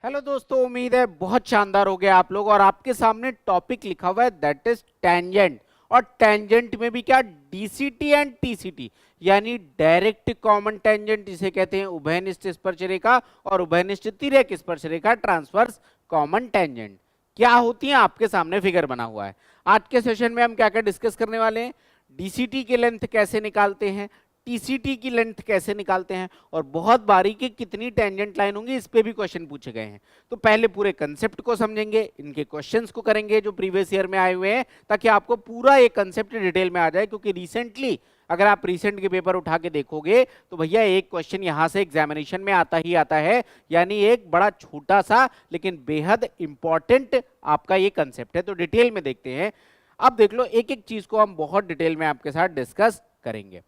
Hello दोस्तों, उम्मीद है बहुत शानदार हो गया आप लोग। और आपके सामने टॉपिक लिखा हुआ है दैट इज टेंजेंट। और टेंजेंट में भी क्या, डीसीटी एंड टीसीटी, यानी डायरेक्ट कॉमन टेंजेंट इसे कहते हैं उभयनिष्ठ स्पर्शरेखा, और उभयनिष्ठ तिर्यक स्पर्शरेखा ट्रांसवर्स कॉमन टेंजेंट। क्या होती है आपके सामने फिगर बना हुआ है। आज के सेशन में हम क्या क्या डिस्कस करने वाले हैं, डीसीटी की लेंथ कैसे निकालते हैं, टीसीटी की लेंथ कैसे निकालते हैं, और बहुत बारीकी कितनी टेंजेंट लाइन होंगी इस पे भी क्वेश्चन पूछे गए हैं। तो पहले पूरे कंसेप्ट को समझेंगे, इनके क्वेश्चंस को करेंगे जो प्रीवियस ईयर में आए हुए हैं, ताकि आपको पूरा एक कंसेप्ट डिटेल में आ जाए। क्योंकि रिसेंटली अगर आप रिसेंट के पेपर उठा के देखोगे तो भैया एक क्वेश्चन यहां से एग्जामिनेशन में आता ही आता है, यानी एक बड़ा छोटा सा लेकिन बेहद इंपॉर्टेंट आपका ये कंसेप्ट है। तो डिटेल में देखते हैं। अब देख लो, एक एक चीज को हम बहुत डिटेल में आपके साथ डिस्कस करेंगे।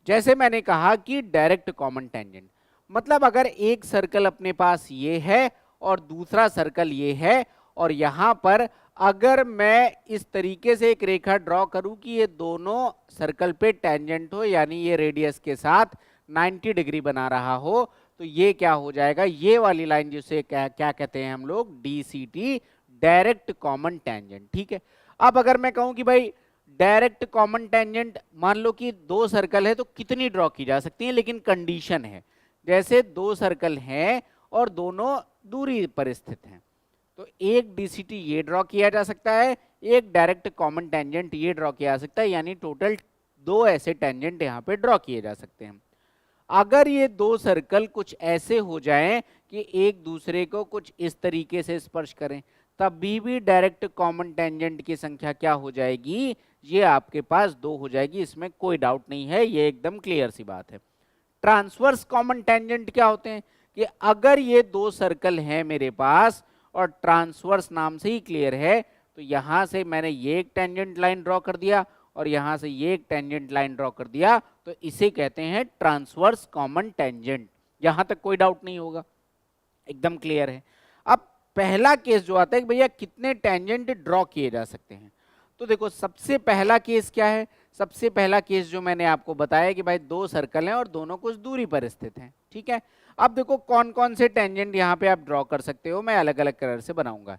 जैसे मैंने कहा कि डायरेक्ट कॉमन टेंजेंट मतलब अगर एक सर्कल अपने पास ये है और दूसरा सर्कल ये है, और यहां पर अगर मैं इस तरीके से एक रेखा ड्रॉ करूं कि ये दोनों सर्कल पे टेंजेंट हो, यानी ये रेडियस के साथ 90 डिग्री बना रहा हो, तो ये क्या हो जाएगा, ये वाली लाइन जिसे क्या क्या कहते हैं हम लोग, डीसीटी, डायरेक्ट कॉमन टेंजेंट। ठीक है। अब अगर मैं कहूं कि भाई डायरेक्ट कॉमन टेंजेंट, मान लो कि दो सर्कल है तो कितनी ड्रॉ की जा सकती है, लेकिन कंडीशन है जैसे दो सर्कल हैं और दोनों दूरी पर स्थित हैं, तो एक डीसीटी ये ड्रॉ किया जा सकता है, एक डायरेक्ट कॉमन टेंजेंट ये ड्रॉ किया जा सकता है, यानी टोटल दो ऐसे टेंजेंट यहाँ पे ड्रॉ किए जा सकते हैं। अगर ये दो सर्कल कुछ ऐसे हो जाएं कि एक दूसरे को कुछ इस तरीके से स्पर्श करें, तभी भी डायरेक्ट कॉमन टेंजेंट की संख्या क्या हो जाएगी, ये आपके पास दो हो जाएगी। इसमें कोई डाउट नहीं है, ये एकदम क्लियर सी बात है। ट्रांसवर्स कॉमन टेंजेंट क्या होते हैं कि अगर ये दो सर्कल हैं मेरे पास और ट्रांसवर्स नाम से ही क्लियर है, तो यहां से मैंने ये एक टेंजेंट लाइन ड्रॉ कर दिया और यहां से ये एक टेंजेंट लाइन ड्रॉ कर दिया, तो इसे कहते हैं ट्रांसवर्स कॉमन टेंजेंट। यहां तक कोई डाउट नहीं होगा, एकदम क्लियर है। अब पहला केस जो आता है कि भैया कितने टेंजेंट ड्रॉ किए जा सकते हैं, तो देखो सबसे पहला केस क्या है, सबसे पहला केस जो मैंने आपको बताया कि भाई दो सर्कल हैं और दोनों कुछ दूरी पर स्थित हैं। ठीक है। अब देखो कौन कौन से टेंजेंट यहाँ पे आप ड्रॉ कर सकते हो, मैं अलग अलग कलर से बनाऊंगा।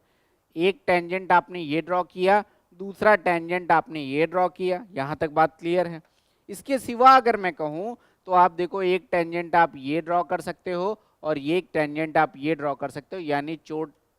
एक टेंजेंट आपने ये ड्रॉ किया, दूसरा टेंजेंट आपने ये ड्रॉ किया, यहां तक बात क्लियर है। इसके सिवा अगर मैं कहूं तो आप देखो एक टेंजेंट आप ये ड्रॉ कर सकते हो और ये एक टेंजेंट आप ये ड्रॉ कर सकते हो, यानी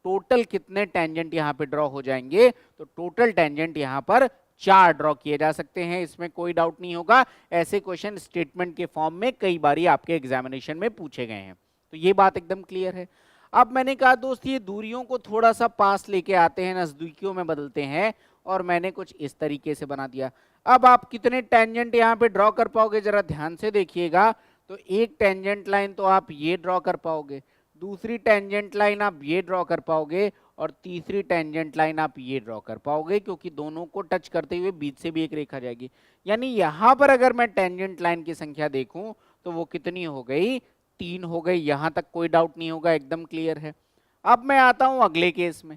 टोटल कितने टेंजेंट यहाँ पे ड्रॉ हो जाएंगे, तो टोटल टेंजेंट यहाँ पर 4 ड्रॉ किए जा सकते हैं। इसमें कोई डाउट नहीं होगा, ऐसे क्वेश्चन स्टेटमेंट के फॉर्म में कई बारी आपके एग्जामिनेशन में पूछे गए हैं, तो ये बात एकदम क्लियर है। अब मैंने कहा दोस्त ये दूरियों को थोड़ा सा पास लेके आते हैं, नजदीकियों में बदलते हैं, और मैंने कुछ इस तरीके से बना दिया। अब आप कितने टेंजेंट यहाँ पे ड्रॉ कर पाओगे, जरा ध्यान से देखिएगा। तो एक टेंजेंट लाइन तो आप ये ड्रॉ कर पाओगे, दूसरी टेंजेंट लाइन आप ये ड्रॉ कर पाओगे, और तीसरी टेंजेंट लाइन आप ये ड्रॉ कर पाओगे, क्योंकि दोनों को टच करते हुए बीच से भी एक रेखा जाएगी। यानी यहां पर अगर मैं टेंजेंट लाइन की संख्या देखूं तो वो कितनी हो गई, 3 हो गई। यहां तक कोई डाउट नहीं होगा, एकदम क्लियर है। अब मैं आता हूं अगले केस में।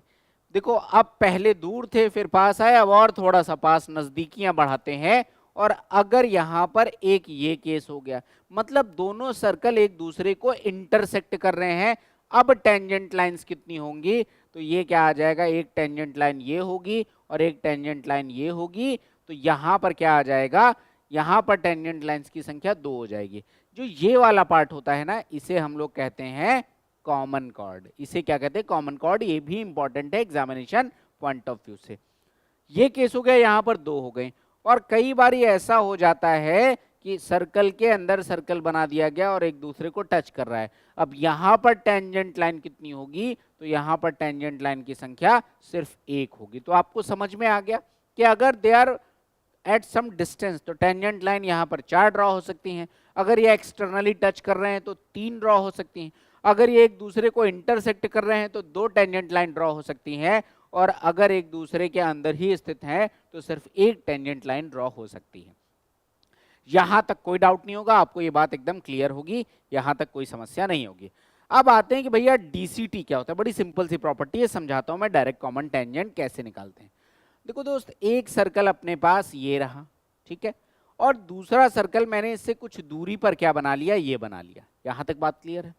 देखो अब पहले दूर थे फिर पास आए, अब और थोड़ा सा पास नजदीकियां बढ़ाते हैं, और अगर यहां पर एक ये केस हो गया, मतलब दोनों सर्कल एक दूसरे को इंटरसेक्ट कर रहे हैं, अब टेंजेंट लाइंस कितनी होंगी, तो ये क्या आ जाएगा, एक टेंजेंट लाइन ये होगी और एक टेंजेंट लाइन ये होगी, तो यहां पर क्या आ जाएगा, यहां पर टेंजेंट लाइंस की संख्या 2 हो जाएगी। जो ये वाला पार्ट होता है ना, इसे हम लोग कहते हैं कॉमन कॉर्ड। इसे क्या कहते हैं, कॉमन कॉर्ड। ये भी इंपॉर्टेंट है एग्जामिनेशन पॉइंट ऑफ व्यू से। ये केस हो गया, यहां पर 2 हो गए। और कई बार ऐसा हो जाता है कि सर्कल के अंदर सर्कल बना दिया गया और एक दूसरे को टच कर रहा है। अब यहां पर टेंजेंट लाइन कितनी होगी, तो यहां पर टेंजेंट लाइन की संख्या सिर्फ 1 होगी। तो आपको समझ में आ गया कि अगर they are at some distance तो टेंजेंट लाइन यहां पर 4 ड्रॉ हो सकती हैं, अगर ये एक्सटर्नली टच कर रहे हैं तो 3 ड्रॉ हो सकती हैं, अगर ये एक दूसरे को इंटरसेक्ट कर रहे हैं तो 2 टेंजेंट लाइन ड्रॉ हो सकती हैं, और अगर एक दूसरे के अंदर ही स्थित हैं तो सिर्फ एक टेंजेंट लाइन ड्रॉ हो सकती है। यहां तक कोई डाउट नहीं होगा, आपको ये बात एकदम क्लियर होगी, यहां तक कोई समस्या नहीं होगी। अब आते हैं कि भैया डीसीटी क्या होता है। बड़ी सिंपल सी प्रॉपर्टी है, समझाता हूं मैं डायरेक्ट कॉमन टेंजेंट कैसे निकालते हैं। देखो दोस्त, एक सर्कल अपने पास ये रहा, ठीक है, और दूसरा सर्कल मैंने इससे कुछ दूरी पर क्या बना लिया, ये बना लिया। यहां तक बात क्लियर है।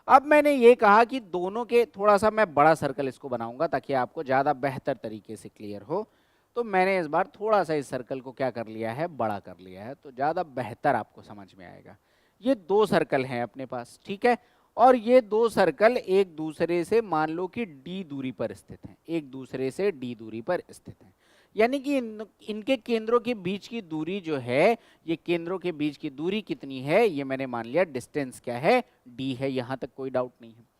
अब मैंने ये कहा कि दोनों के थोड़ा सा मैं बड़ा सर्कल इसको बनाऊंगा ताकि आपको ज़्यादा बेहतर तरीके से क्लियर हो। तो मैंने इस बार थोड़ा सा इस सर्कल को क्या कर लिया है, बड़ा कर लिया है, तो ज़्यादा बेहतर आपको समझ में आएगा। ये दो सर्कल हैं अपने पास, ठीक है, और ये दो सर्कल एक दूसरे से मान लो कि d दूरी पर स्थित हैं, एक दूसरे से d दूरी पर स्थित हैं। यानी कि इनके केंद्रों के बीच की दूरी जो है, ये केंद्रों के बीच की दूरी कितनी है, ये मैंने मान लिया डिस्टेंस क्या है, d है, यहां तक कोई डाउट नहीं है।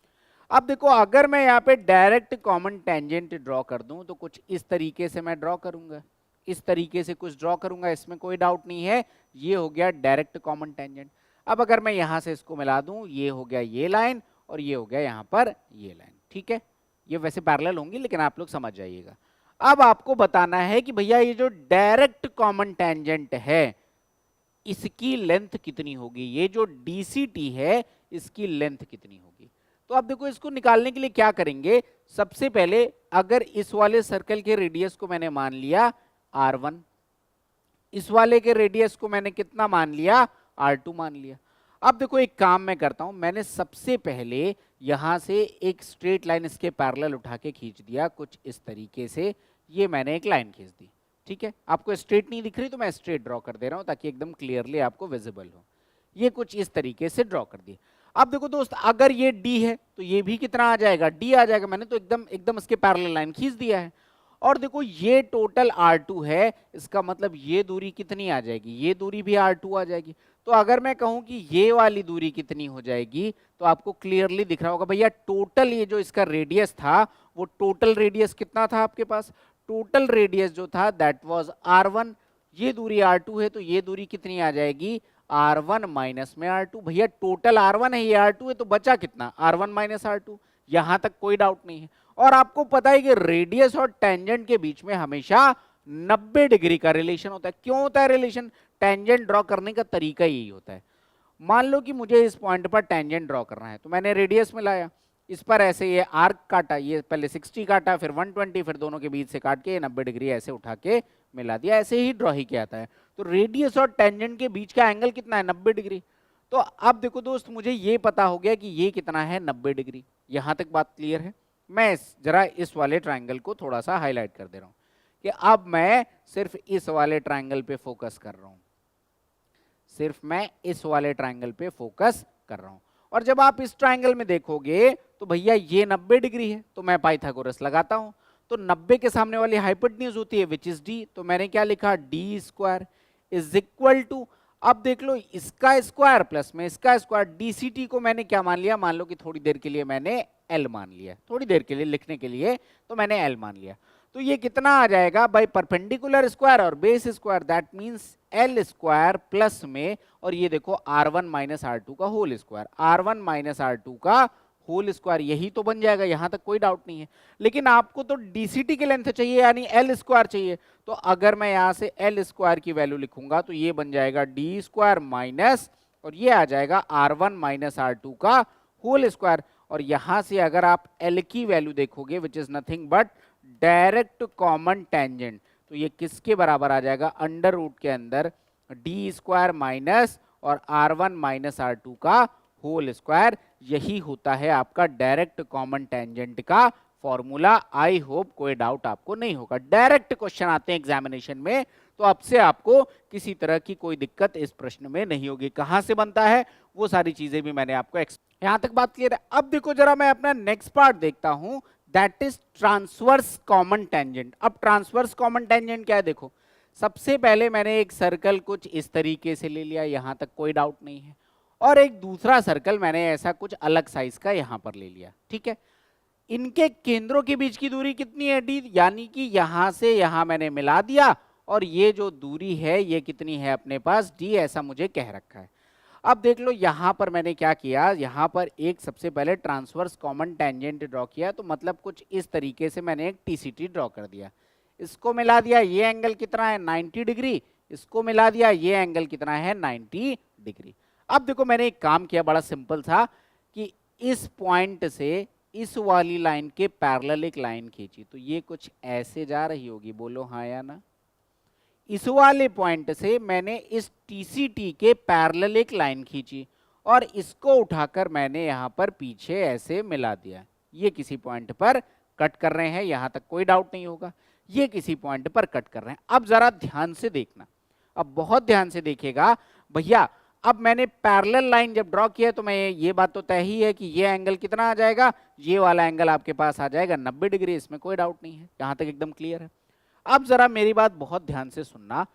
अब देखो अगर मैं यहाँ पे डायरेक्ट कॉमन टेंजेंट ड्रॉ कर दूं तो कुछ इस तरीके से मैं ड्रॉ करूंगा, इस तरीके से कुछ ड्रॉ करूंगा, इसमें कोई डाउट नहीं है, ये हो गया डायरेक्ट कॉमन टेंजेंट। अब अगर मैं यहां से इसको मिला दूं, ये हो गया ये लाइन और ये हो गया यहां पर ये लाइन, ठीक है, ये वैसे पैरेलल होंगी लेकिन आप लोग समझ जाइएगा। अब आपको बताना है कि भैया ये जो डायरेक्ट कॉमन टेंजेंट है इसकी लेंथ कितनी होगी, ये जो DCT है इसकी लेंथ कितनी होगी। तो आप देखो इसको निकालने के लिए क्या करेंगे, सबसे पहले अगर इस वाले सर्कल के रेडियस को मैंने मान लिया R1, इस वाले के रेडियस को मैंने कितना मान लिया, R2 मान लिया। अब देखो एक काम मैं करता हूं, मैंने सबसे पहले यहां से एक स्ट्रेट लाइन इसके पैरेलल उठा के खींच दिया कुछ इस तरीके से, ये मैंने एक लाइन खींच दी, ठीक है। आपको स्ट्रेट नहीं दिख रही तो मैं स्ट्रेट ड्रॉ कर दे रहा हूं ताकि एकदम क्लियरली आपको विजिबल हो। ये कुछ इस तरीके से ड्रॉ कर दिए। अब देखो दोस्त अगर ये D है तो ये भी कितना आ जाएगा, D आ जाएगा, मैंने तो एकदम एकदम इसके पैरेलल लाइन खींच दिया है। और देखो ये टोटल R2 है, इसका मतलब ये दूरी कितनी आ जाएगी, ये दूरी भी R2 आ जाएगी। तो अगर मैं कहूं कि ये वाली दूरी कितनी हो जाएगी तो आपको क्लियरली दिख रहा होगा भैया टोटल ये जो इसका रेडियस था वो टोटल रेडियस कितना था आपके पास, टोटल रेडियस जो था दैट वाज R1, ये दूरी R2 है तो ये दूरी कितनी आ जाएगी R1 माइनस में R2। भैया टोटल R1 है, ये R2 है, तो बचा कितना R1 माइनस R2, यहां तक कोई डाउट नहीं है। और आपको पता है कि रेडियस और टेंजेंट के बीच में हमेशा 90 डिग्री का रिलेशन होता है। क्यों होता है रिलेशन, टेंजेंट ड्रॉ करने का तरीका यही होता है। मान लो कि मुझे इस पॉइंट पर टेंजेंट ड्रॉ करना है तो मैंने रेडियस में लाया, इस पर ऐसे ये आर्क काटा, ये पहले 60 काटा फिर 120, फिर दोनों के बीच से काट के 90 डिग्री ऐसे उठा के मिला दिया, ऐसे ही ड्रॉ ही किया जाता है। तो रेडियस और टेंजेंट के बीच का एंगल कितना है, 90 डिग्री। तो अब देखो दोस्त मुझे ये पता हो गया कि ये कितना है 90 डिग्री, यहां तक बात क्लियर है। मैं जरा इस वाले ट्राइंगल को थोड़ा सा हाईलाइट कर दे रहा हूं कि अब मैं सिर्फ इस वाले ट्राइंगल पे फोकस कर रहा हूं, सिर्फ मैं इस वाले ट्राइंगल पे फोकस कर रहा हूं। और जब आप इस ट्राइंगल में देखोगे तो भैया ये 90 डिग्री है तो मैं पाइथागोरस लगाता हूं, तो 90 के सामने वाली हाइपोटेन्यूज होती है विच इज डी, तो मैंने क्या लिखा d square is equal to, अब देख लो इसका स्क्वायर प्लस में इसका स्क्वायर, DCT को मैंने क्या मान लिया, मान लो कि थोड़ी देर के लिए मैंने L मान लिया, थोड़ी देर के लिए लिखने के लिए तो मैंने L मान लिया। तो ये कितना आ जाएगा बाय परपेंडिकुलर स्क्वायर और base square, that means L square plus में, और ये देखो R1 माइनस R2 का whole square, R1 minus R2 का होल स्क्वायर, यही तो बन जाएगा, यहां तक कोई डाउट नहीं है। लेकिन आपको तो DCT की लेंथ चाहिए यानी L स्क्वायर चाहिए, तो अगर मैं यहां से L स्क्वायर की वैल्यू लिखूंगा तो ये बन जाएगा D स्क्वायर माइनस, और ये आ जाएगा R1 माइनस R2 का होल स्क्वायर। और यहां से अगर आप L की वैल्यू देखोगे which is nothing but direct common tangent, तो ये किसके बराबर आ जाएगा, अंडर रूट के अंदर D स्क्वायर माइनस और R1 माइनस R2 का होल स्क्वायर, यही होता है आपका डायरेक्ट कॉमन टेंजेंट का फॉर्मूला। आई होप कोई डाउट आपको नहीं होगा। डायरेक्ट क्वेश्चन आते हैं एग्जामिनेशन में तो अब से आपको किसी तरह की कोई दिक्कत इस प्रश्न में नहीं होगी। कहां से बनता है वो सारी चीजें भी मैंने आपको यहां तक बात क्लियर है। अब देखो जरा मैं अपना नेक्स्ट पार्ट देखता हूं, that is transverse common tangent. अब ट्रांसवर्स कॉमन टेंजेंट क्या है, देखो सबसे पहले मैंने एक सर्कल कुछ इस तरीके से ले लिया, यहां तक कोई डाउट नहीं है, और एक दूसरा सर्कल मैंने ऐसा कुछ अलग साइज का यहां पर ले लिया, ठीक है। इनके केंद्रों के बीच की दूरी कितनी है, d, यानी कि यहां से यहां मैंने मिला दिया, और ये जो दूरी है ये कितनी है अपने पास d, ऐसा मुझे कह रखा है। अब देख लो यहां पर मैंने क्या किया, यहां पर एक सबसे पहले ट्रांसवर्स कॉमन टेंजेंट ड्रॉ किया, तो मतलब कुछ इस तरीके से मैंने एक TCT ड्रॉ कर दिया। इसको मिला दिया, ये एंगल कितना है 90 डिग्री, इसको मिला दिया, ये एंगल कितना है 90 डिग्री। अब देखो मैंने एक काम किया बड़ा सिंपल था कि इस पॉइंट से इस वाली लाइन के पैरेलल एक लाइन खींची, तो ये कुछ ऐसे जा रही होगी, बोलो हाँ या ना। इस वाले पॉइंट से मैंने इस TCT के पैरेलल एक लाइन खींची और इसको उठाकर मैंने यहाँ पर पीछे ऐसे मिला दिया। ये किसी पॉइंट पर कट कर रहे हैं, यहां तक कोई डाउट नहीं होगा। ये किसी पॉइंट पर कट कर रहे हैं। अब जरा ध्यान से देखना, अब बहुत ध्यान से देखिएगा भैया। अब मैंने पैरेलल लाइन जब ड्रॉ किया तो मैं ये बात तो तय ही है कि ये एंगल कितना आ जाएगा, ये वाला एंगल आपके पास आ जाएगा 90 डिग्री, इसमें कोई डाउट नहीं है, यहां तक एकदम क्लियर है। अब जरा मेरी बात बहुत ध्यान से सुनना,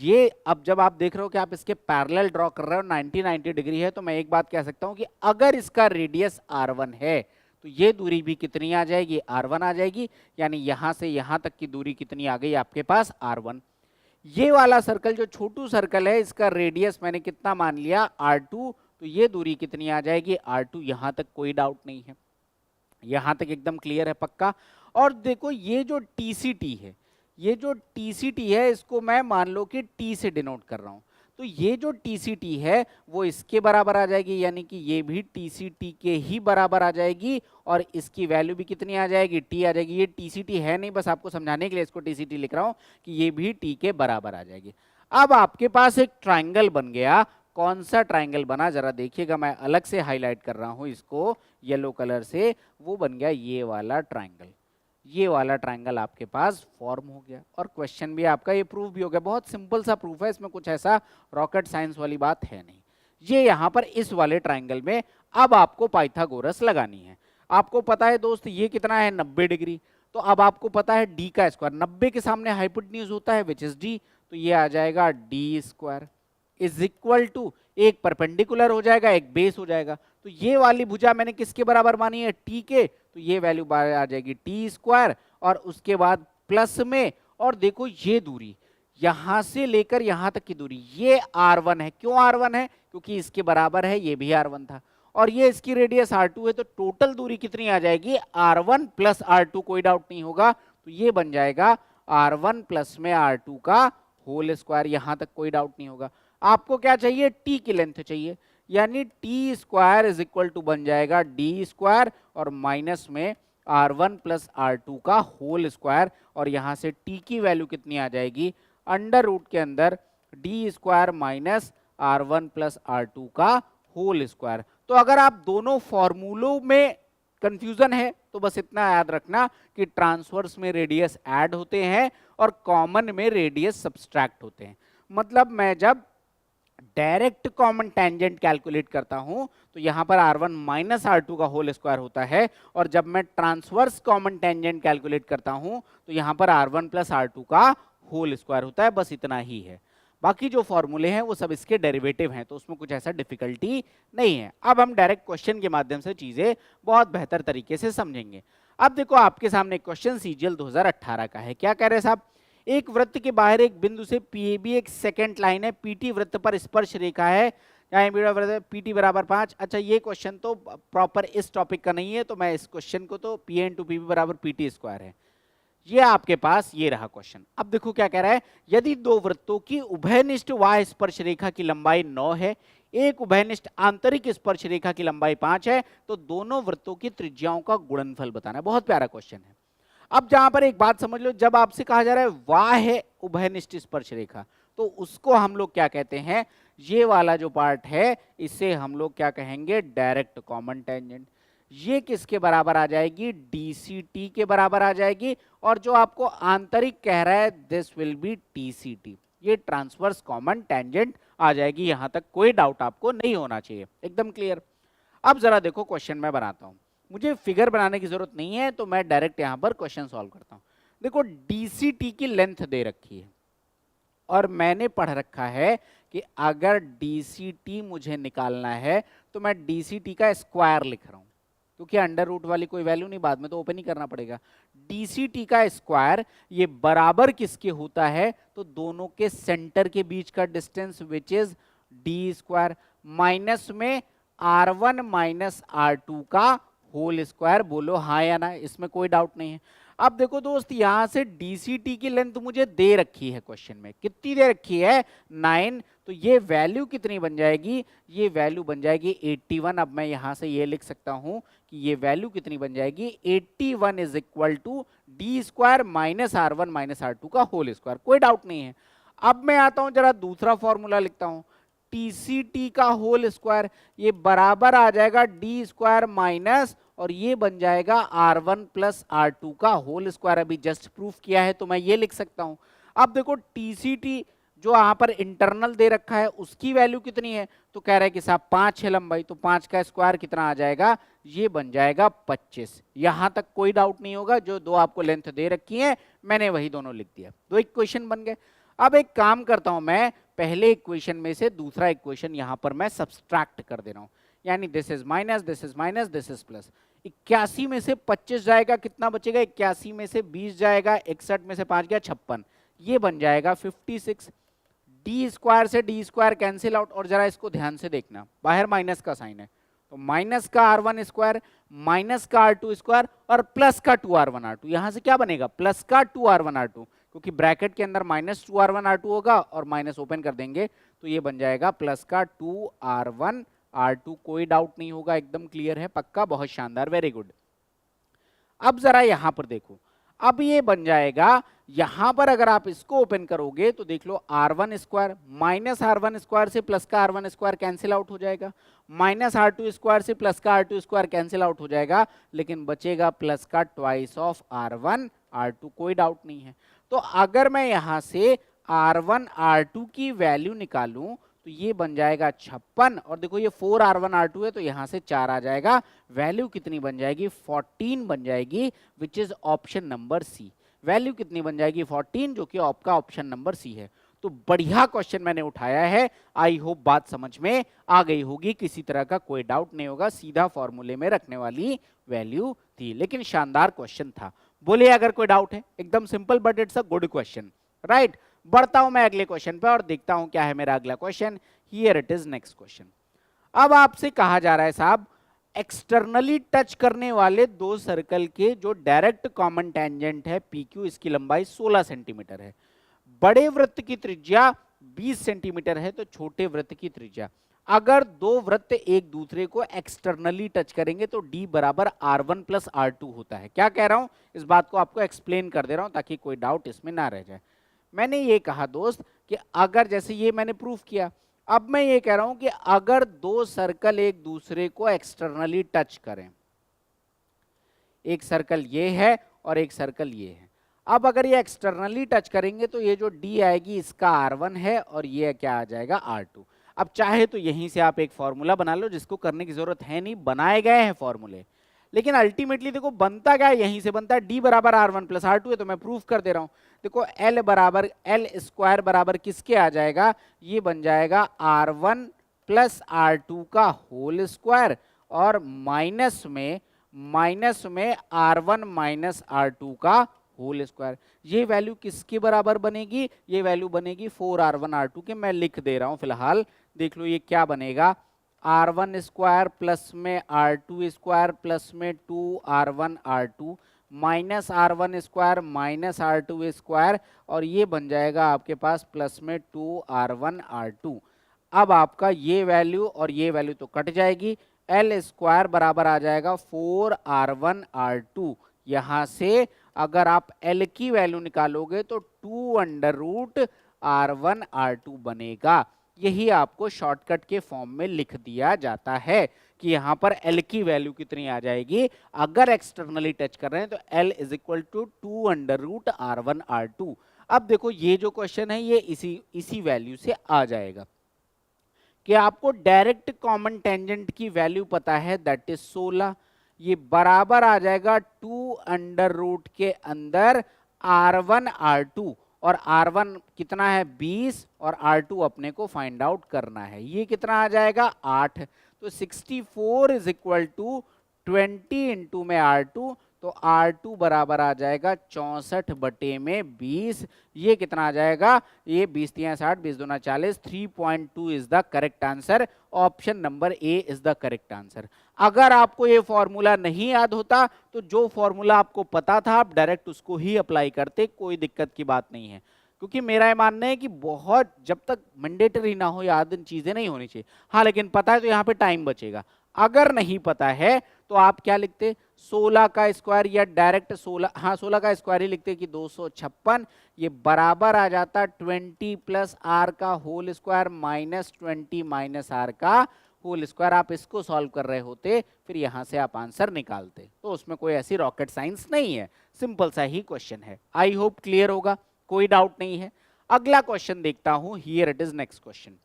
ये अब जब आप देख रहे हो कि आप इसके पैरेलल ड्रॉ कर रहे हो 90 डिग्री है, तो मैं एक बात कह सकता हूं कि अगर इसका रेडियस r1 है तो ये दूरी भी कितनी आ जाएगी, r1 आ जाएगी। यानी यहां से यहां तक की दूरी कितनी आ गई आपके पास, r1। ये वाला सर्कल जो छोटू सर्कल है, इसका रेडियस मैंने कितना मान लिया, r2, तो ये दूरी कितनी आ जाएगी, r2। यहां तक कोई डाउट नहीं है, यहां तक एकदम क्लियर है, पक्का। और देखो ये जो TCT है, ये जो TCT है इसको मैं मान लो कि T से डिनोट कर रहा हूं, तो ये जो TCT है वो इसके बराबर आ जाएगी, यानी कि ये भी TCT के ही बराबर आ जाएगी, और इसकी वैल्यू भी कितनी आ जाएगी, T आ जाएगी। ये TCT है नहीं, बस आपको समझाने के लिए इसको TCT लिख रहा हूं कि ये भी T के बराबर आ जाएगी। अब आपके पास एक ट्राइंगल बन गया। कौन सा ट्राइंगल बना जरा देखिएगा, मैं अलग से हाईलाइट कर रहा हूं इसको येलो कलर से, वो बन गया ये वाला ट्राइंगल। ये वाला ट्राइंगल आपके पास फॉर्म हो गया, और क्वेश्चन भी आपका ये प्रूफ भी हो गया। बहुत सिंपल सा प्रूफ है, इसमें कुछ ऐसा रॉकेट साइंस वाली बात है नहीं। ये यहाँ पर इस वाले ट्राइंगल में अब आपको पाइथागोरस लगानी है। आपको पता है दोस्त ये कितना है, 90 डिग्री। तो अब आपको पता है डी का स्क्वायर, 90 के सामने हाइपोटेन्यूज होता है विच इज डी, तो ये आ जाएगा D square is equal to, एक परपेंडिकुलर हो जाएगा, एक बेस हो जाएगा। तो ये वाली भुजा मैंने किसके बराबर मानी है, टी के, तो ये वैल्यू आ जाएगी टी स्क्वायर, और उसके बाद प्लस में, और देखो ये दूरी यहां से लेकर यहां तक की दूरी ये r1 है। क्यों r1 है, क्योंकि इसके बराबर है, ये भी r1 था, और ये इसकी रेडियस r2 है। तो टोटल दूरी कितनी आ जाएगी, r1 प्लस r2, कोई डाउट नहीं होगा। तो ये बन जाएगा r1 प्लस में r2 का होल स्क्वायर, यहां तक कोई डाउट नहीं होगा। आपको क्या चाहिए, टी की लेंथ चाहिए, यानी T square is equal to बन जाएगा डी स्क्वायर और माइनस में r1 प्लस r2 का होल स्क्वायर, और यहां से टी की वैल्यू कितनी आ जाएगी, अंडर रूट के अंदर D square minus r1 plus r2 का होल स्क्वायर। तो अगर आप दोनों फॉर्मूलों में कंफ्यूजन है तो बस इतना याद रखना कि ट्रांसवर्स में रेडियस ऐड होते हैं और कॉमन में रेडियस सब्सट्रैक्ट होते हैं। मतलब मैं जब डायरेक्ट कॉमन टेंजेंट कैलकुलेट करता हूं तो यहां पर r1 माइनस r2 का होल स्क्वायर होता है, और जब मैं ट्रांसवर्स कॉमन टेंजेंट कैलकुलेट करता हूं तो यहां पर r1 प्लस r2 का होल स्क्वायर होता है। बस इतना ही है, बाकी जो फॉर्मूले हैं वो सब इसके डेरिवेटिव हैं, तो उसमें कुछ ऐसा डिफिकल्टी नहीं है। अब हम डायरेक्ट क्वेश्चन के माध्यम से चीजें बहुत बेहतर तरीके से समझेंगे। अब देखो आपके सामने क्वेश्चन CGL 2018 का है। क्या कह रहे हैं साहब, एक वृत्त के बाहर एक बिंदु से PAB एक सेकंड लाइन है, PT वृत्त पर स्पर्श रेखा है, PT बराबर 5। अच्छा ये क्वेश्चन तो प्रॉपर इस टॉपिक का नहीं है, तो मैं इस क्वेश्चन को तो PA इंटू PB बराबर PT स्क्वायर है, ये आपके पास ये रहा क्वेश्चन। अब देखो क्या कह रहा है, यदि दो वृत्तों की उभयनिष्ठ वाह्य स्पर्श रेखा की लंबाई 9 है, एक उभयनिष्ठ आंतरिक स्पर्श रेखा की लंबाई 5 है, तो दोनों वृत्तों की त्रिज्याओं का गुणनफल बताना है। बहुत प्यारा क्वेश्चन है। अब जहां पर एक बात समझ लो, जब आपसे कहा जा रहा है वाह्य उभयनिष्ठ स्पर्श रेखा, तो उसको हम लोग क्या कहते हैं, ये वाला जो पार्ट है इसे हम लोग क्या कहेंगे, डायरेक्ट कॉमन टेंजेंट। ये किसके बराबर आ जाएगी, DCT के बराबर आ जाएगी, और जो आपको आंतरिक कह रहा है दिस विल बी TCT, ये ट्रांसवर्स कॉमन टेंजेंट आ जाएगी। यहां तक कोई डाउट आपको नहीं होना चाहिए, एकदम क्लियर। अब जरा देखो क्वेश्चन मैं बनाता हूं, मुझे फिगर बनाने की जरूरत नहीं है, तो मैं डायरेक्ट यहां पर क्वेश्चन सॉल्व करता हूं। देखो DCT की लेंथ दे रखी है, और मैंने पढ़ रखा है कि अगर DCT मुझे निकालना है तो मैं DCT का स्क्वायर लिख रहा हूं, क्योंकि अंडर रूट वाली कोई वैल्यू नहीं, बाद में तो ओपन ही करना पड़ेगा। DCT का स्क्वायर ये बराबर किसके होता है, तो दोनों के सेंटर के बीच का distance which is D square, minus में r1 माइनस r2 का होल स्क्वायर। बोलो हाँ या ना, इसमें कोई डाउट नहीं है। अब देखो दोस्त, यहां से DCT की लेंथ मुझे दे रखी है क्वेश्चन में, कितनी दे रखी है, 9, तो ये वैल्यू कितनी बन जाएगी, ये वैल्यू बन जाएगी 81। अब मैं यहां से ये लिख सकता हूं कि ये वैल्यू कितनी बन जाएगी, 81 is equal to D square minus r1 minus r2 का होल स्क्वायर। कोई डाउट नहीं है। अब मैं आता हूं, जरा दूसरा फॉर्मूला लिखता हूं, TCT का होल स्क्वायर, ये बराबर आ जाएगा डी स्क्वायर माइनस, और ये बन जाएगा R1 प्लस R2 का होल स्क्वायर। अभी जस्ट प्रूफ किया है तो मैं ये लिख सकता हूं। अब देखो TCT जो यहाँ पर इंटरनल दे रखा है उसकी वैल्यू कितनी है, तो कह रहा है कि साहब 5 है लंबाई, तो 5 का स्क्वायर कितना आ जाएगा, ये बन जाएगा 25। यहां तक कोई डाउट नहीं होगा, जो दो आपको लेंथ दे रखी है मैंने वही दोनों लिख दिया, दो इक्वेशन बन गए। अब एक काम करता हूं, मैं पहले इक्वेशन में से दूसरा इक्वेशन यहां पर मैं सब्सट्रैक्ट कर दे रहा हूं, यानी this is minus, this is minus, this is plus. 81 में से 25 जाएगा, कितना बचेगा, 81 में से 20 जाएगा, 61 में से 5 गया 56, ये बन जाएगा 56। डी स्क्वायर से डी स्क्वायर कैंसिल आउट, और जरा इसको ध्यान से देखना, बाहर माइनस का साइन है, तो माइनस का R1 स्क्वायर माइनस का R2 स्क्वायर और प्लस का 2R1 R2, यहां से क्या बनेगा, प्लस का 2R1 R2, क्योंकि ब्रैकेट के अंदर माइनस 2R1 R2 होगा और माइनस ओपन कर देंगे तो ये बन जाएगा प्लस का 2R1 R2। कोई डाउट नहीं होगा, एकदम क्लियर है, पक्का, बहुत शानदार, वेरी गुड। अब जरा यहां पर देखो, अब ये बन जाएगा, यहां पर अगर आप इसको ओपन करोगे तो देख लो R1 square minus R1 square से प्लस का R1 स्क्वायर कैंसिल आउट हो जाएगा, माइनस R2 स्क्वायर से प्लस का R2 स्क्वायर कैंसिल आउट हो जाएगा, लेकिन बचेगा प्लस का ट्वाइस ऑफ R1 R2, कोई डाउट नहीं है। तो अगर मैं यहां से R1 R2 की वैल्यू निकालूं तो ये बन जाएगा 56, और देखो ये 4R1 R2 है तो यहां से 4 आ जाएगा, वैल्यू कितनी बन जाएगी, 14 बन जाएगी, which is option number C. Value कितनी बन जाएगी, 14, जो कि आपका ऑप्शन नंबर सी है। तो बढ़िया क्वेश्चन मैंने उठाया है, आई होप बात समझ में आ गई होगी, किसी तरह का कोई डाउट नहीं होगा, सीधा फॉर्मूले में रखने वाली वैल्यू थी, लेकिन शानदार क्वेश्चन था। बोलिए अगर कोई डाउट है, एकदम simple but it's a good question, right. बढ़ता हूं मैं अगले क्वेश्चन पे और देखता हूं क्या है मेरा अगला question. Here it is next question. अब आपसे कहा जा रहा है साहब, एक्सटर्नली टच करने वाले दो सर्कल के जो डायरेक्ट कॉमन टेंजेंट है PQ, इसकी लंबाई 16 सेंटीमीटर है, बड़े वृत्त की त्रिज्या 20 सेंटीमीटर है, तो छोटे वृत्त की त्रिज्या, अगर दो वृत्त एक दूसरे को एक्सटर्नली टच करेंगे तो D बराबर R1 प्लस R2 होता है। क्या कह रहा हूं, इस बात को आपको एक्सप्लेन कर दे रहा हूं ताकि कोई डाउट इसमें ना रह जाए। मैंने ये कहा दोस्त कि अगर, जैसे ये मैंने प्रूफ किया, अब मैं ये कह रहा हूं कि अगर दो सर्कल एक दूसरे को एक्सटर्नली टच करें, एक सर्कल ये है और एक सर्कल ये है, अब अगर ये एक्सटर्नली टच करेंगे तो ये जो D आएगी इसका R1 है और ये क्या आ जाएगा R2। अब चाहे तो यहीं से आप एक फॉर्मूला बना लो, जिसको करने की जरूरत है नहीं, बनाए गए हैं फॉर्मूले, लेकिन अल्टीमेटली देखो बनता क्या है, यहीं से बनता है, D बराबर R1 प्लस R2 है, तो मैं प्रूफ कर दे रहा हूं। देखो L बराबर L स्क्वायर बराबर किसके आ जाएगा, ये बन जाएगा R1 प्लस R2 का होल स्क्वायर, और माइनस में R1 माइनस R2 का होल स्क्वायर। ये वैल्यू किसके बराबर बनेगी, ये वैल्यू बनेगी 4R1 R2 के, मैं लिख दे रहा हूं फिलहाल, देख लो ये क्या बनेगा, R1 स्क्वायर प्लस में R2 स्क्वायर प्लस में 2R1 R2 minus R1 square minus R2 square, और ये बन जाएगा आपके पास प्लस में 2R1 R2। अब आपका ये वैल्यू और ये वैल्यू तो कट जाएगी, L स्क्वायर बराबर आ जाएगा 4R1 R2। यहां से अगर आप L की वैल्यू निकालोगे तो 2 अंडर रूट R1 R2 बनेगा। यही आपको शॉर्टकट के फॉर्म में लिख दिया जाता है कि यहां पर L की वैल्यू कितनी आ जाएगी, अगर एक्सटर्नली टच कर रहे हैं तो L is equal to 2 under root R1 R2। अब देखो ये जो क्वेश्चन है ये इसी वैल्यू से आ जाएगा कि आपको डायरेक्ट कॉमन टेंजेंट की वैल्यू पता है, दैट इज 16, ये बराबर आ जाएगा 2 अंडर रूट के अंदर R1 R2, और R1 कितना है 20 और R2 अपने को फाइंड आउट करना है, ये कितना आ जाएगा 8, तो 64 इज इक्वल टू 20 इंटू में R2, तो R2 बराबर आ जाएगा 64 बटे में 20, ये कितना आ जाएगा, ये 20 3 60 20 2 40, 3.2 is the correct answer, option number A is the correct answer. अगर आपको ये फॉर्मूला नहीं याद होता तो जो फॉर्मूला आपको पता था आप डायरेक्ट उसको ही अप्लाई करते, कोई दिक्कत की बात नहीं है, क्योंकि मेरा ये मानना है कि बहुत, जब तक मैंडेटरी ना हो याद चीजें नहीं होनी चाहिए। हाँ लेकिन पता है तो यहाँ पे टाइम बचेगा, अगर नहीं पता है तो आप क्या लिखते, 16 का स्क्वायर या डायरेक्ट 16, हाँ 16 का स्क्वायर ही लिखते कि 256, ये बराबर आ जाता 20 प्लस आर का whole square minus 20 minus R का होल स्क्वायर। आप इसको सॉल्व कर रहे होते फिर यहां से आप आंसर निकालते, तो उसमें कोई ऐसी रॉकेट साइंस नहीं है, सिंपल सा ही क्वेश्चन है। आई होप क्लियर होगा, कोई डाउट नहीं है। अगला क्वेश्चन देखता हूं, here it is next question.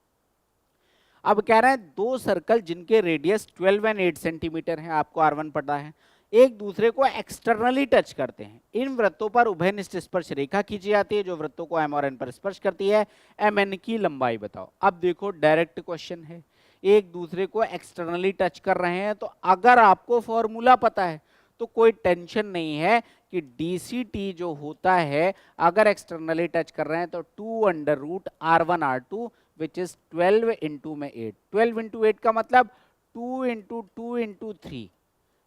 अब कह रहे हैं दो सर्कल जिनके रेडियस 12 एंड 8 सेंटीमीटर है, आपको R1 पता है, एक दूसरे को एक्सटर्नली टच करते हैं। इन वृत्तों पर उभयनिष्ठ स्पर्श रेखा खींची जाती है जो वृत्तों को M और N पर स्पर्श करती है। MN की लंबाई बताओ। अब देखो डायरेक्ट क्वेश्चन है, एक दूसरे को एक्सटर्नली टच कर रहे हैं, तो अगर आपको फॉर्मूला पता है तो कोई टेंशन नहीं है कि DCT जो होता है अगर एक्सटर्नली टच कर रहे हैं तो 2 under root R1 R2 which is 12 into में 8। 12 इंटू 8 का मतलब 2 इंटू 2 इंटू 3,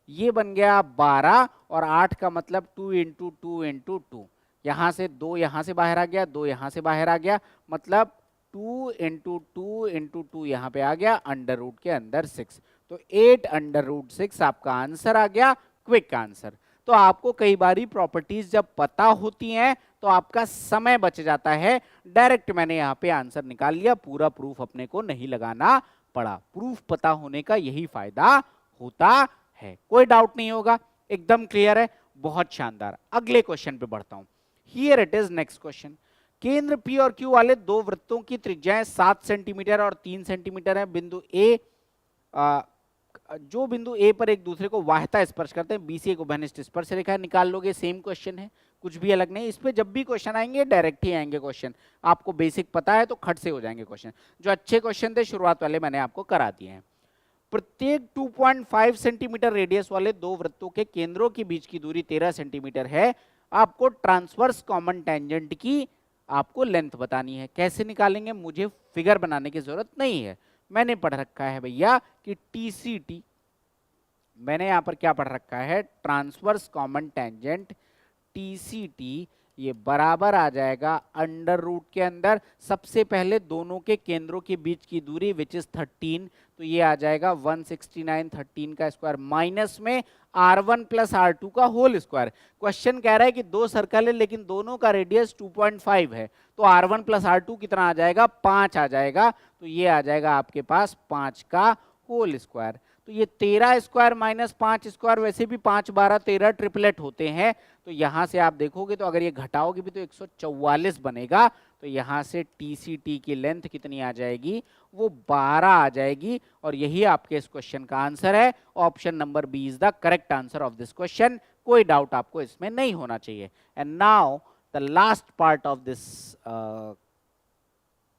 ये बन गया 12, और 8 का मतलब 2 इंटू 2 इंटू 2। यहां से 2 यहां से बाहर आ गया, 2 यहां से बाहर आ गया, मतलब 2 इंटू 2 इंटू 2 यहां पे आ गया, अंडर रूट के अंदर 6, तो 8 अंडर रूट 6 आपका आंसर आ गया, क्विक आंसर। तो आपको कई बारी प्रॉपर्टीज जब पता होती हैं तो आपका समय बच जाता है। डायरेक्ट मैंने यहाँ पे आंसर निकाल लिया, पूरा प्रूफ अपने को नहीं लगाना पड़ा। प्रूफ पता होने का यही फायदा होता है, कोई डाउट नहीं होगा, एकदम क्लियर है, बहुत शानदार। अगले क्वेश्चन पे बढ़ता हूं, here it is next question. केंद्र P और Q वाले दो वृत्तों की त्रिज्याएं 7 सेंटीमीटर और 3 सेंटीमीटर है। बिंदु A, जो बिंदु A पर एक दूसरे को वाह्यता स्पर्श करते हैं, BC एक उभयनिष्ठ स्पर्श रेखा है, निकाल लोगे। सेम क्वेश्चन है, कुछ भी अलग नहीं। इस पे जब भी क्वेश्चन आएंगे डायरेक्ट ही आएंगे क्वेश्चन, आपको बेसिक पता है तो खट से हो जाएंगे क्वेश्चन। जो अच्छे क्वेश्चन थे शुरुआत वाले मैंने आपको करा दिए हैं। प्रत्येक 2.5 सेंटीमीटर रेडियस वाले दो वृत्तों के केंद्रों के बीच की दूरी 13 सेंटीमीटर है। आपको ट्रांसवर्स कॉमन टेंजेंट की आपको लेंथ बतानी है। कैसे निकालेंगे, मुझे फिगर बनाने की जरूरत नहीं है, मैंने पढ़ रखा है भैया कि TCT, मैंने यहां पर क्या पढ़ रखा है, ट्रांसवर्स कॉमन टेंजेंट TCT, ये बराबर आ जाएगा अंडर रूट के अंदर सबसे पहले दोनों के केंद्रों के बीच की दूरी विच इज 13, तो ये आ जाएगा 169, 13 का स्क्वायर माइनस में R1 प्लस R2 का होल स्क्वायर। क्वेश्चन कह रहा है कि दो सर्कल है लेकिन दोनों का रेडियस 2.5 है, तो R1 प्लस R2 कितना आ जाएगा, 5 आ जाएगा, तो ये आ जाएगा आपके पास 5 का होल स्क्वायर। तो ये 13 स्क्वायर माइनस 5 स्क्वायर, वैसे भी 5 12 13 ट्रिपलेट होते हैं, तो यहां से आप देखोगे तो अगर ये घटाओगे भी तो 144 बनेगा, तो यहां से TCT की लेंथ कितनी आ जाएगी, वो 12 आ जाएगी, और यही आपके इस क्वेश्चन का आंसर है। Option number B is the correct answer of this question, कोई डाउट आपको इसमें नहीं होना चाहिए। And now the last part of this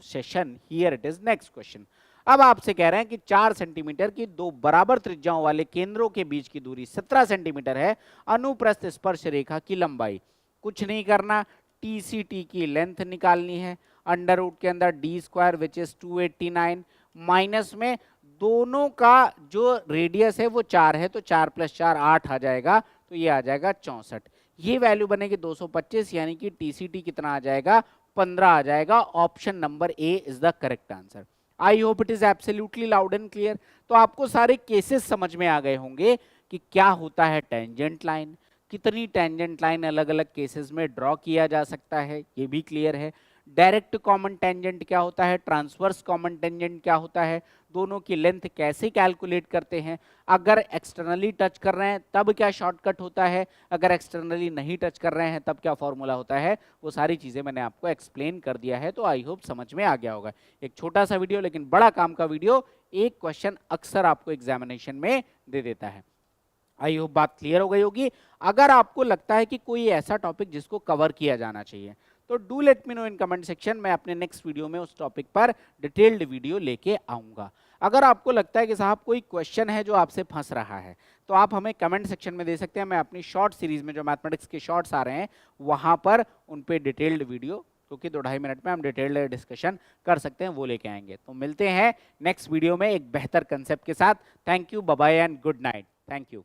session, here it is next question. अब आपसे कह रहे हैं कि 4 सेंटीमीटर की दो बराबर त्रिज्याओं वाले केंद्रों के बीच की दूरी 17 सेंटीमीटर है। अनुप्रस्थ स्पर्श रेखा की लंबाई, कुछ नहीं करना, TCT की लेंथ निकालनी है। अंडर रूट के अंदर D square which is 289 minus में दोनों का जो रेडियस है वो 4 है, तो 4 प्लस 4 8 आ जाएगा, तो ये आ जाएगा 64। ये वैल्यू बनेगी 225, यानी कि TCT कितना आ जाएगा, 15 आ जाएगा। Option number A is the correct answer. I hope it is absolutely loud and clear. तो आपको सारे केसेस समझ में आ गए होंगे कि क्या होता है टेंजेंट लाइन, कितनी टेंजेंट लाइन अलग अलग केसेस में ड्रॉ किया जा सकता है, ये भी क्लियर है। डायरेक्ट कॉमन टेंजेंट क्या होता है, ट्रांसवर्स कॉमन टेंजेंट क्या होता है, दोनों की लेंथ कैसे कैलकुलेट करते हैं, अगर एक्सटर्नली टच कर रहे हैं तब क्या शॉर्टकट होता है, अगर एक्सटर्नली नहीं टच कर रहे हैं तब क्या फॉर्मूला होता है, वो सारी चीजें मैंने आपको एक्सप्लेन कर दिया है। तो आई होप समझ में आ गया होगा। एक छोटा सा वीडियो लेकिन बड़ा काम का वीडियो, एक क्वेश्चन अक्सर आपको एग्जामिनेशन में दे देता है। आई होप बात क्लियर हो गई होगी। अगर आपको लगता है कि कोई ऐसा टॉपिक जिसको कवर किया जाना चाहिए तो do let me know in comment section, मैं अपने नेक्स्ट वीडियो में उस टॉपिक पर डिटेल्ड वीडियो लेके आऊंगा। अगर आपको लगता है कि साहब कोई क्वेश्चन है जो आपसे फंस रहा है तो आप हमें कमेंट सेक्शन में दे सकते हैं। मैं अपनी शॉर्ट सीरीज में जो मैथमेटिक्स के शॉर्ट्स आ रहे हैं वहां पर उन पे डिटेल्ड वीडियो, क्योंकि 2-2.5 मिनट में हम डिटेल्ड डिस्कशन कर सकते हैं, वो लेके आएंगे। तो मिलते हैं नेक्स्ट वीडियो में एक बेहतर कंसेप्ट के साथ। Thank you, bye bye and good night. Thank you.